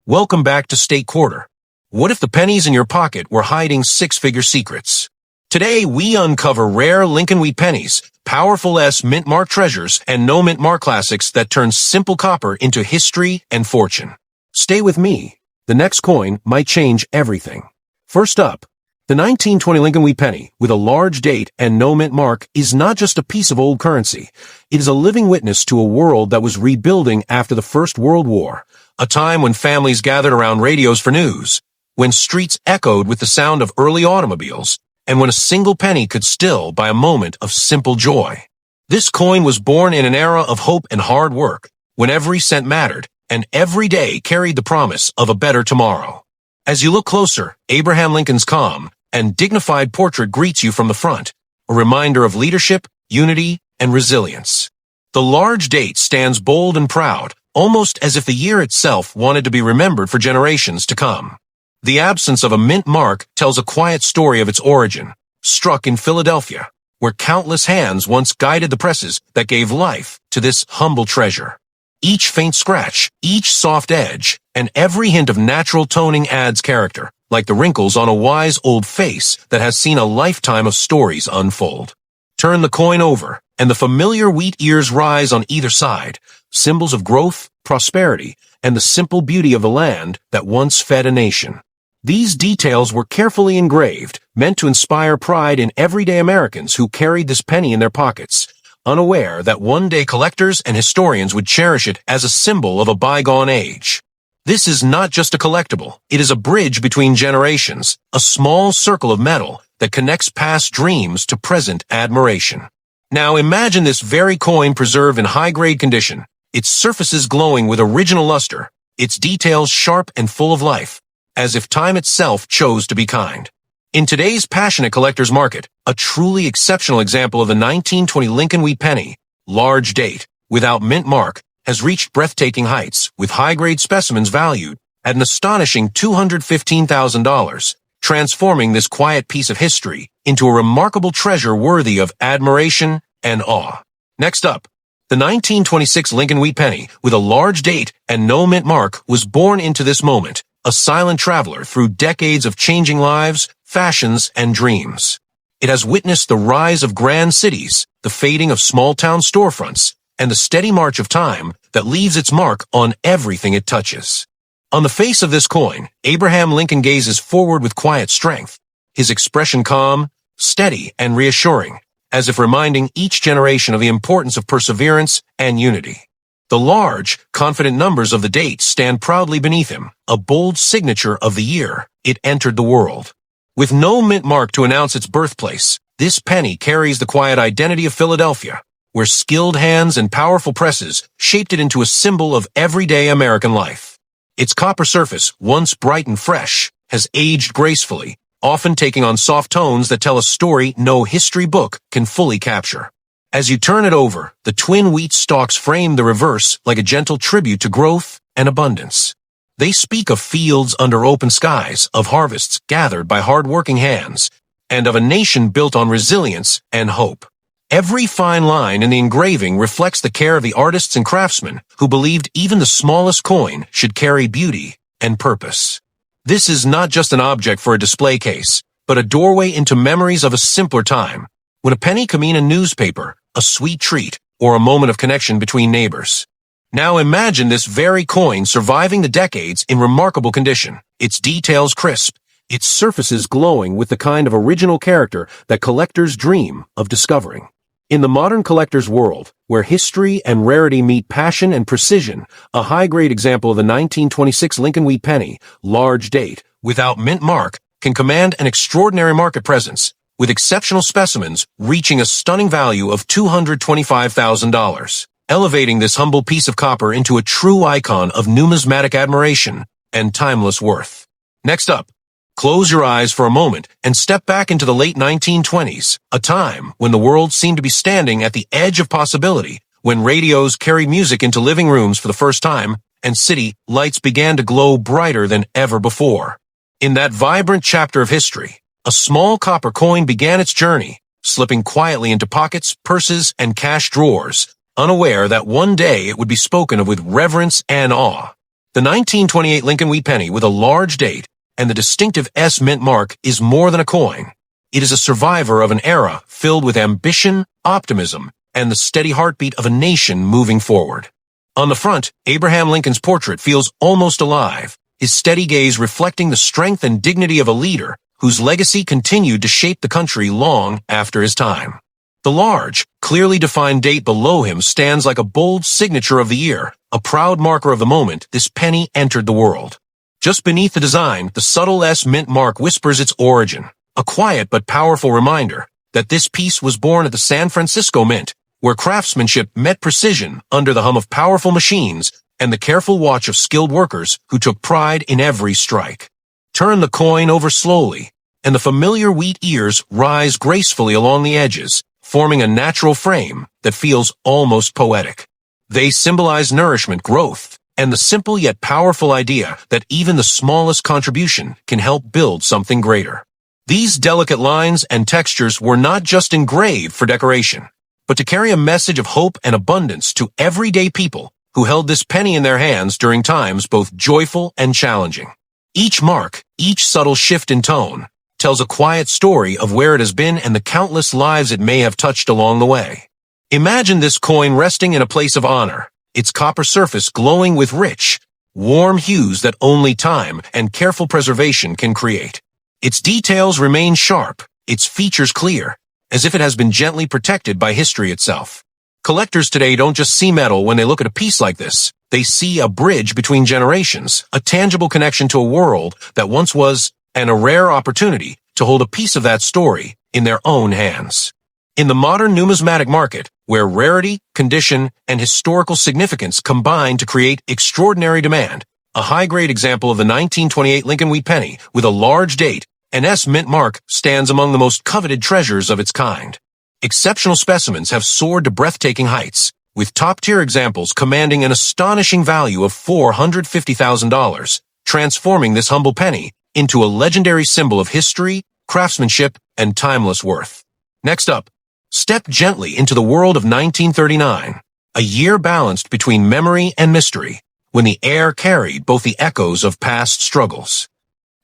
Welcome back to State Quarter. What if the pennies in your pocket were hiding six-figure secrets? Today, we uncover rare Lincoln Wheat Pennies, powerful mint mark treasures, and no mint mark classics that turn simple copper into history and fortune. Stay with me. The next coin might change everything. First up, the 1920 Lincoln Wheat Penny, with a large date and no mint mark, is not just a piece of old currency. It is a living witness to a world that was rebuilding after the First World War, a time when families gathered around radios for news, when streets echoed with the sound of early automobiles, and when a single penny could still buy a moment of simple joy. This coin was born in an era of hope and hard work, when every cent mattered, and every day carried the promise of a better tomorrow. As you look closer, Abraham Lincoln's calm and dignified portrait greets you from the front, a reminder of leadership, unity, and resilience. The large date stands bold and proud, almost as if the year itself wanted to be remembered for generations to come. The absence of a mint mark tells a quiet story of its origin, struck in Philadelphia, where countless hands once guided the presses that gave life to this humble treasure. Each faint scratch, each soft edge, and every hint of natural toning adds character, like the wrinkles on a wise old face that has seen a lifetime of stories unfold. Turn the coin over, and the familiar wheat ears rise on either side, symbols of growth, prosperity, and the simple beauty of the land that once fed a nation. These details were carefully engraved, meant to inspire pride in everyday Americans who carried this penny in their pockets, unaware that one day collectors and historians would cherish it as a symbol of a bygone age. This is not just a collectible, it is a bridge between generations, a small circle of metal that connects past dreams to present admiration. Now imagine this very coin preserved in high-grade condition, its surfaces glowing with original luster, its details sharp and full of life, as if time itself chose to be kind. In today's passionate collector's market, a truly exceptional example of the 1920 Lincoln Wheat Penny, large date, without mint mark, has reached breathtaking heights, with high-grade specimens valued at an astonishing $215,000, transforming this quiet piece of history into a remarkable treasure worthy of admiration and awe. Next up, the 1926 Lincoln Wheat Penny, with a large date and no mint mark, was born into this moment, a silent traveler through decades of changing lives, fashions, and dreams. It has witnessed the rise of grand cities, the fading of small-town storefronts, and the steady march of time that leaves its mark on everything it touches. On the face of this coin, Abraham Lincoln gazes forward with quiet strength, his expression calm, steady, and reassuring, as if reminding each generation of the importance of perseverance and unity. The large, confident numbers of the date stand proudly beneath him, a bold signature of the year it entered the world. With no mint mark to announce its birthplace, this penny carries the quiet identity of Philadelphia, where skilled hands and powerful presses shaped it into a symbol of everyday American life. Its copper surface, once bright and fresh, has aged gracefully, often taking on soft tones that tell a story no history book can fully capture. As you turn it over, the twin wheat stalks frame the reverse like a gentle tribute to growth and abundance. They speak of fields under open skies, of harvests gathered by hard-working hands, and of a nation built on resilience and hope. Every fine line in the engraving reflects the care of the artists and craftsmen who believed even the smallest coin should carry beauty and purpose. This is not just an object for a display case, but a doorway into memories of a simpler time, when a penny could mean a newspaper, a sweet treat, or a moment of connection between neighbors. Now imagine this very coin surviving the decades in remarkable condition, its details crisp, its surfaces glowing with the kind of original character that collectors dream of discovering. In the modern collector's world, where history and rarity meet passion and precision, a high-grade example of the 1926 Lincoln Wheat Penny, large date, without mint mark, can command an extraordinary market presence, with exceptional specimens reaching a stunning value of $225,000, elevating this humble piece of copper into a true icon of numismatic admiration and timeless worth. Next up, close your eyes for a moment and step back into the late 1920s, a time when the world seemed to be standing at the edge of possibility, when radios carried music into living rooms for the first time, and city lights began to glow brighter than ever before. In that vibrant chapter of history, a small copper coin began its journey, slipping quietly into pockets, purses, and cash drawers, unaware that one day it would be spoken of with reverence and awe. The 1928 Lincoln Wheat Penny with a large date and the distinctive S mint mark is more than a coin. It is a survivor of an era filled with ambition, optimism, and the steady heartbeat of a nation moving forward. On the front, Abraham Lincoln's portrait feels almost alive, his steady gaze reflecting the strength and dignity of a leader whose legacy continued to shape the country long after his time. The large, clearly defined date below him stands like a bold signature of the year, a proud marker of the moment this penny entered the world. Just beneath the design, the subtle S mint mark whispers its origin, a quiet but powerful reminder that this piece was born at the San Francisco Mint, where craftsmanship met precision under the hum of powerful machines and the careful watch of skilled workers who took pride in every strike. Turn the coin over slowly, and the familiar wheat ears rise gracefully along the edges, forming a natural frame that feels almost poetic. They symbolize nourishment, growth, and the simple yet powerful idea that even the smallest contribution can help build something greater. These delicate lines and textures were not just engraved for decoration, but to carry a message of hope and abundance to everyday people who held this penny in their hands during times both joyful and challenging. Each mark, each subtle shift in tone, tells a quiet story of where it has been and the countless lives it may have touched along the way. Imagine this coin resting in a place of honor, its copper surface glowing with rich, warm hues that only time and careful preservation can create. Its details remain sharp, its features clear, as if it has been gently protected by history itself. Collectors today don't just see metal when they look at a piece like this. They see a bridge between generations, a tangible connection to a world that once was, and a rare opportunity to hold a piece of that story in their own hands. In the modern numismatic market, where rarity, condition, and historical significance combine to create extraordinary demand, a high-grade example of the 1928 Lincoln Wheat Penny with a large date and S mint mark stands among the most coveted treasures of its kind. Exceptional specimens have soared to breathtaking heights, with top-tier examples commanding an astonishing value of $450,000, transforming this humble penny into a legendary symbol of history, craftsmanship, and timeless worth. Next up, step gently into the world of 1939, a year balanced between memory and mystery, when the air carried both the echoes of past struggles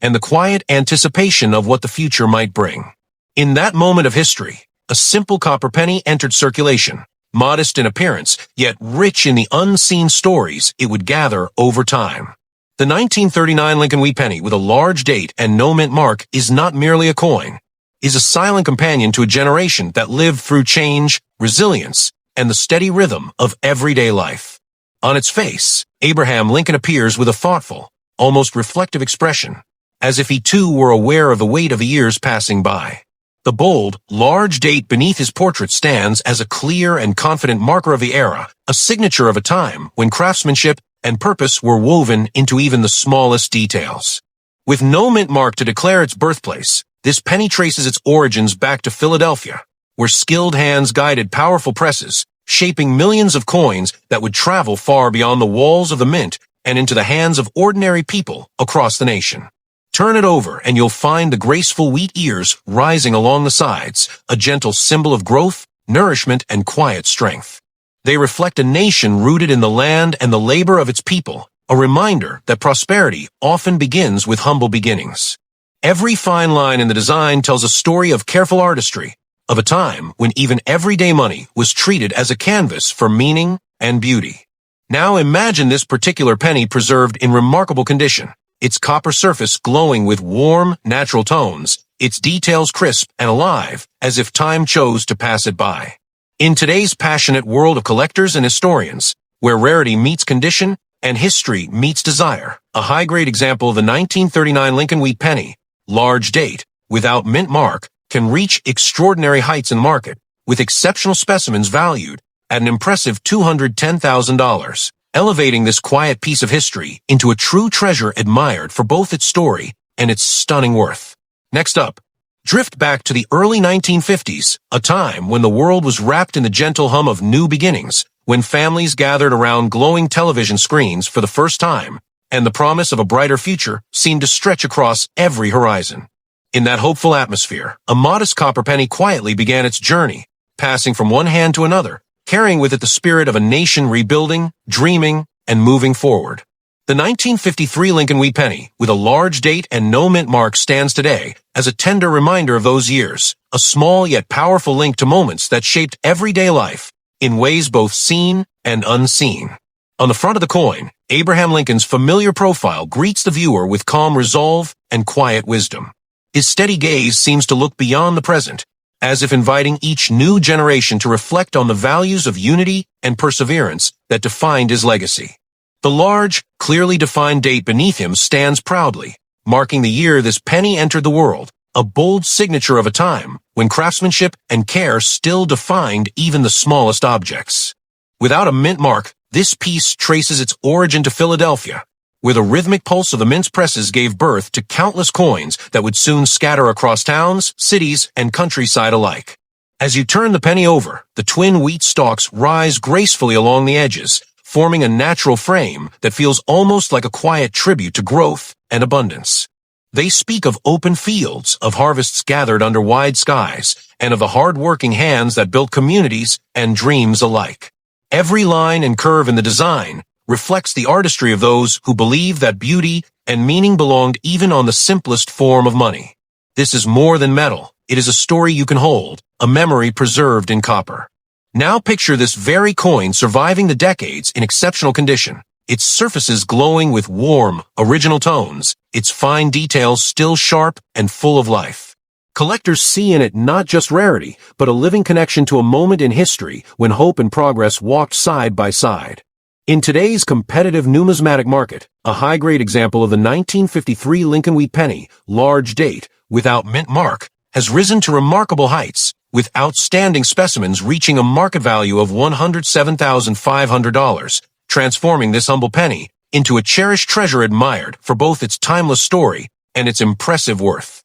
and the quiet anticipation of what the future might bring. In that moment of history, a simple copper penny entered circulation, modest in appearance, yet rich in the unseen stories it would gather over time. The 1939 Lincoln Wheat Penny with a large date and no mint mark is not merely a coin, is a silent companion to a generation that lived through change, resilience, and the steady rhythm of everyday life. On its face, Abraham Lincoln appears with a thoughtful, almost reflective expression, as if he too were aware of the weight of the years passing by. The bold, large date beneath his portrait stands as a clear and confident marker of the era, a signature of a time when craftsmanship and purpose were woven into even the smallest details. With no mint mark to declare its birthplace, this penny traces its origins back to Philadelphia, where skilled hands guided powerful presses, shaping millions of coins that would travel far beyond the walls of the mint and into the hands of ordinary people across the nation. Turn it over and you'll find the graceful wheat ears rising along the sides, a gentle symbol of growth, nourishment, and quiet strength. They reflect a nation rooted in the land and the labor of its people, a reminder that prosperity often begins with humble beginnings. Every fine line in the design tells a story of careful artistry, of a time when even everyday money was treated as a canvas for meaning and beauty. Now imagine this particular penny preserved in remarkable condition, its copper surface glowing with warm, natural tones, its details crisp and alive, as if time chose to pass it by. In today's passionate world of collectors and historians, where rarity meets condition and history meets desire, a high-grade example of the 1939 Lincoln Wheat Penny, large date, without mint mark, can reach extraordinary heights in the market, with exceptional specimens valued at an impressive $210,000. Elevating this quiet piece of history into a true treasure admired for both its story and its stunning worth. Next up, drift back to the early 1950s, a time when the world was wrapped in the gentle hum of new beginnings, when families gathered around glowing television screens for the first time, and the promise of a brighter future seemed to stretch across every horizon. In that hopeful atmosphere, a modest copper penny quietly began its journey, passing from one hand to another, carrying with it the spirit of a nation rebuilding, dreaming, and moving forward. The 1953 Lincoln Wheat Penny, with a large date and no mint mark, stands today as a tender reminder of those years, a small yet powerful link to moments that shaped everyday life in ways both seen and unseen. On the front of the coin, Abraham Lincoln's familiar profile greets the viewer with calm resolve and quiet wisdom. His steady gaze seems to look beyond the present, as if inviting each new generation to reflect on the values of unity and perseverance that defined his legacy. The large, clearly defined date beneath him stands proudly, marking the year this penny entered the world, a bold signature of a time when craftsmanship and care still defined even the smallest objects. Without a mint mark, this piece traces its origin to Philadelphia, where the rhythmic pulse of the mint's presses gave birth to countless coins that would soon scatter across towns, cities, and countryside alike. As you turn the penny over, the twin wheat stalks rise gracefully along the edges, forming a natural frame that feels almost like a quiet tribute to growth and abundance. They speak of open fields, of harvests gathered under wide skies, and of the hard-working hands that built communities and dreams alike. Every line and curve in the design reflects the artistry of those who believe that beauty and meaning belonged even on the simplest form of money. This is more than metal. It is a story you can hold, a memory preserved in copper. Now picture this very coin surviving the decades in exceptional condition, its surfaces glowing with warm, original tones, its fine details still sharp and full of life. Collectors see in it not just rarity, but a living connection to a moment in history when hope and progress walked side by side. In today's competitive numismatic market, a high-grade example of the 1953 Lincoln Wheat Penny, large date, without mint mark, has risen to remarkable heights, with outstanding specimens reaching a market value of $107,500, transforming this humble penny into a cherished treasure admired for both its timeless story and its impressive worth.